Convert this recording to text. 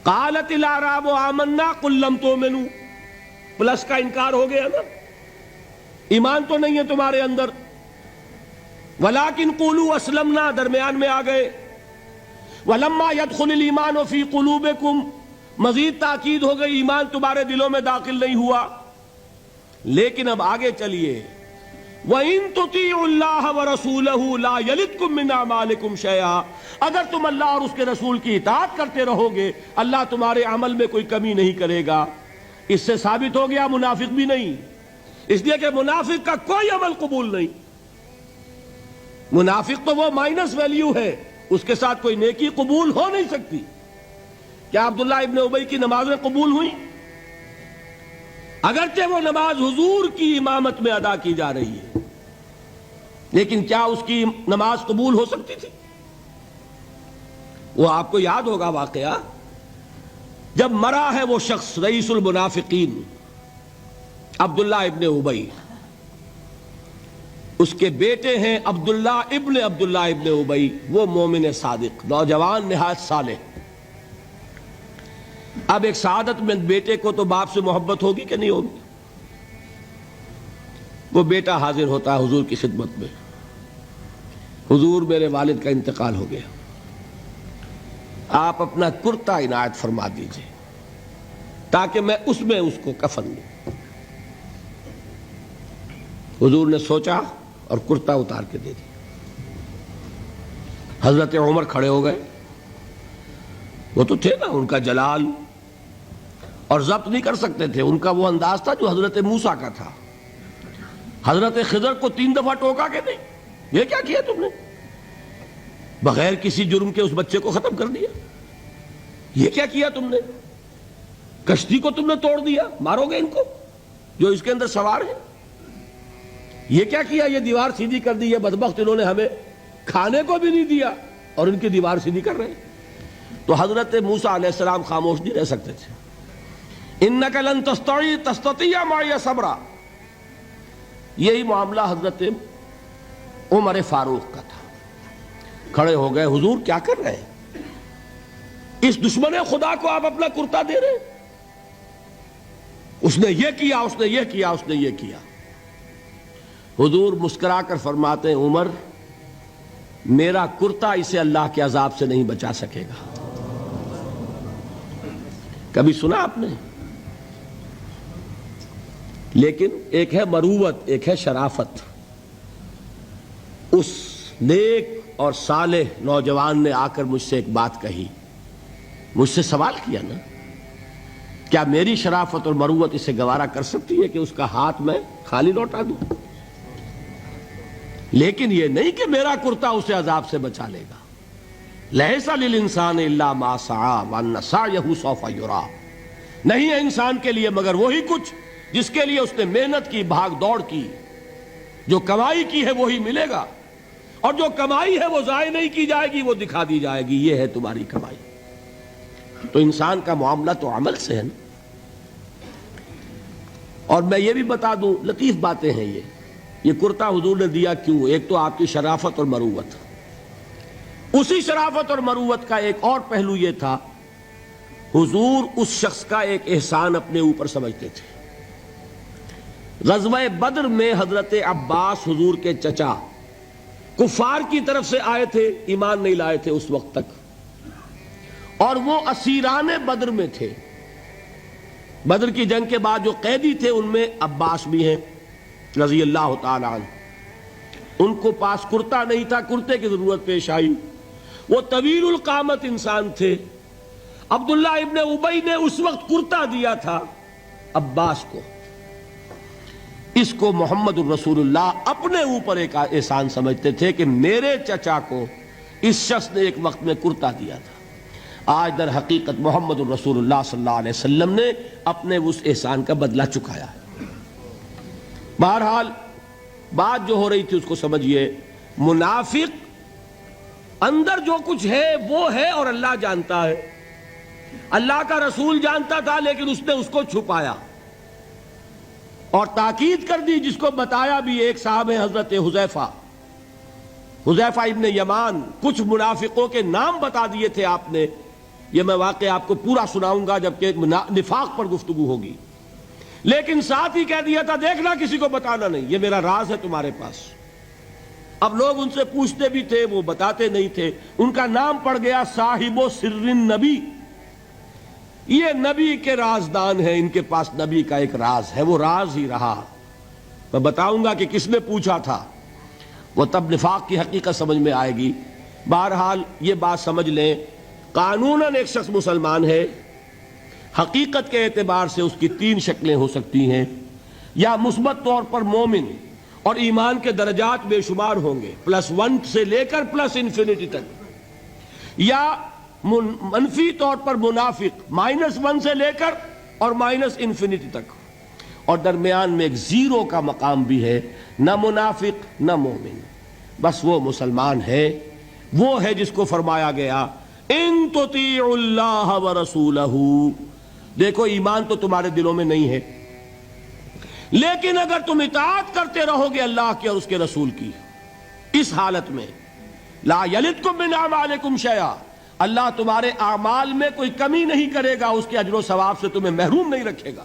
قالت الاعراب آمنا قل لم تؤمنوا، پلس کا انکار ہو گیا نا، ایمان تو نہیں ہے تمہارے اندر، ولیکن قولوا اسلمنا درمیان میں آ گئے، ولما يدخل الایمان فی قلوبکم مزید تاکید ہو گئی ایمان تمہارے دلوں میں داخل نہیں ہوا۔ لیکن اب آگے چلیے، وَإِن تُطِيعُوا اللَّهَ وَرَسُولَهُ لَا يَلِدْكُم مِّنْ أَعْمَالِكُمْ شَيْئًا، اگر تم اللہ اور اس کے رسول کی اطاعت کرتے رہو گے اللہ تمہارے عمل میں کوئی کمی نہیں کرے گا۔ اس سے ثابت ہو گیا منافق بھی نہیں، اس لیے کہ منافق کا کوئی عمل قبول نہیں، منافق تو وہ مائنس ویلیو ہے، اس کے ساتھ کوئی نیکی قبول ہو نہیں سکتی۔ کیا عبداللہ ابن ابی کی نمازیں قبول ہوئیں؟ اگرچہ وہ نماز حضور کی امامت میں ادا کی جا رہی ہے، لیکن کیا اس کی نماز قبول ہو سکتی تھی؟ وہ آپ کو یاد ہوگا واقعہ، جب مرا ہے وہ شخص رئیس المنافقین عبداللہ ابن ابی، اس کے بیٹے ہیں عبداللہ ابن ابی، وہ مومن صادق، نوجوان نہایت صالح۔ اب ایک سعادت مند بیٹے کو تو باپ سے محبت ہوگی کہ نہیں ہوگی؟ وہ بیٹا حاضر ہوتا ہے حضور کی خدمت میں، حضور میرے والد کا انتقال ہو گیا، آپ اپنا کرتا عنایت فرما دیجئے تاکہ میں اس کو کفن دوں۔ حضور نے سوچا اور کرتا اتار کے دے دیا۔ حضرت عمر کھڑے ہو گئے، وہ تو تھے نا، ان کا جلال اور ضبط نہیں کر سکتے تھے، ان کا وہ انداز تھا جو حضرت موسیٰ کا تھا۔ حضرت خضر کو 3 دفعہ ٹوکا کہ نہیں، یہ کیا کیا تم نے؟ بغیر کسی جرم کے اس بچے کو ختم کر دیا، یہ کیا کیا تم نے؟ کشتی کو تم نے توڑ دیا، مارو گے ان کو جو اس کے اندر سوار ہیں، یہ کیا کیا؟ یہ دیوار سیدھی کر دی، یہ بدبخت انہوں نے ہمیں کھانے کو بھی نہیں دیا اور ان کی دیوار سیدھی کر رہے ہیں۔ تو حضرت موسیٰ علیہ السلام خاموش نہیں رہ سکتے تھے۔ انک لن تستطیع معی صبرا، یہی معاملہ حضرت عمر فاروق کا تھا۔ کھڑے ہو گئے، حضور کیا کر رہے ہیں؟ اس دشمن خدا کو آپ اپنا کرتا دے رہے ہیں، اس نے یہ کیا، اس نے یہ کیا، اس نے یہ کیا۔ حضور مسکرا کر فرماتے ہیں، عمر میرا کرتا اسے اللہ کے عذاب سے نہیں بچا سکے گا۔ کبھی سنا آپ نے؟ لیکن ایک ہے مروت، ایک ہے شرافت۔ اس نیک اور صالح نوجوان نے آ کر مجھ سے ایک بات کہی، مجھ سے سوال کیا نا، کیا میری شرافت اور مروت اسے گوارا کر سکتی ہے کہ اس کا ہاتھ میں خالی لوٹا دوں؟ لیکن یہ نہیں کہ میرا کرتا اسے عذاب سے بچا لے گا۔ لیس للانسان الا ما سعی وان سعیہ سوف یری، نہیں ہے انسان کے لیے مگر وہی کچھ جس کے لیے اس نے محنت کی، بھاگ دوڑ کی، جو کمائی کی ہے وہی ملے گا، اور جو کمائی ہے وہ ضائع نہیں کی جائے گی، وہ دکھا دی جائے گی، یہ ہے تمہاری کمائی۔ تو انسان کا معاملہ تو عمل سے ہے نا۔ اور میں یہ بھی بتا دوں، لطیف باتیں ہیں یہ کرتا حضور نے دیا کیوں؟ ایک تو آپ کی شرافت اور مروت، اسی شرافت اور مروت کا ایک اور پہلو یہ تھا، حضور اس شخص کا ایک احسان اپنے اوپر سمجھتے تھے۔ غزوہ بدر میں حضرت عباس حضور کے چچا کفار کی طرف سے آئے تھے، ایمان نہیں لائے تھے اس وقت تک، اور وہ اسیران بدر میں تھے۔ بدر کی جنگ کے بعد جو قیدی تھے ان میں عباس بھی ہیں رضی اللہ تعالی عنہ۔ ان کو پاس کرتا نہیں تھا، کرتے کی ضرورت پیش آئی، وہ طویل القامت انسان تھے۔ عبداللہ ابن ابی نے اس وقت کرتا دیا تھا عباس کو۔ اس کو محمد الرسول اللہ اپنے اوپر ایک احسان سمجھتے تھے کہ میرے چچا کو اس شخص نے ایک وقت میں کرتا دیا تھا۔ آج در حقیقت محمد الرسول اللہ صلی اللہ علیہ وسلم نے اپنے اس احسان کا بدلہ چکایا ہے۔ بہرحال بات جو ہو رہی تھی اس کو سمجھیے، منافق اندر جو کچھ ہے وہ ہے اور اللہ جانتا ہے، اللہ کا رسول جانتا تھا لیکن اس نے اس کو چھپایا اور تاکید کر دی، جس کو بتایا بھی ایک صاحب ہے حضرت حذیفہ ابن یمان۔ کچھ منافقوں کے نام بتا دیے تھے آپ نے یہ میں واقعہ آپ کو پورا سناؤں گا جبکہ نفاق پر گفتگو ہوگی، لیکن ساتھ ہی کہہ دیا تھا دیکھنا کسی کو بتانا نہیں، یہ میرا راز ہے تمہارے پاس۔ اب لوگ ان سے پوچھتے بھی تھے، وہ بتاتے نہیں تھے۔ ان کا نام پڑ گیا صاحب و سر نبی، یہ نبی کے رازدان ہیں، ان کے پاس نبی کا ایک راز ہے، وہ راز ہی رہا۔ میں بتاؤں گا کہ کس نے پوچھا تھا، وہ تب نفاق کی حقیقت سمجھ میں آئے گی۔ بہرحال یہ بات سمجھ لیں، قانوناً ایک شخص مسلمان ہے، حقیقت کے اعتبار سے اس کی تین شکلیں ہو سکتی ہیں، یا مثبت طور پر مومن اور ایمان کے درجات بے شمار ہوں گے، +1 سے لے کر +انفینٹی تک، یا منفی طور پر منافق، -1 سے لے کر اور -انفینٹی تک، اور درمیان میں ایک زیرو کا مقام بھی ہے، نہ منافق نہ مومن، بس وہ مسلمان ہے، وہ ہے جس کو فرمایا گیا ان تطیعوا اللہ ورسولہ۔ دیکھو ایمان تو تمہارے دلوں میں نہیں ہے، لیکن اگر تم اطاعت کرتے رہو گے اللہ کی اور اس کے رسول کی، اس حالت میں لا یلدکم من اعمالکم شیئا، اللہ تمہارے اعمال میں کوئی کمی نہیں کرے گا، اس کے اجر و ثواب سے تمہیں محروم نہیں رکھے گا۔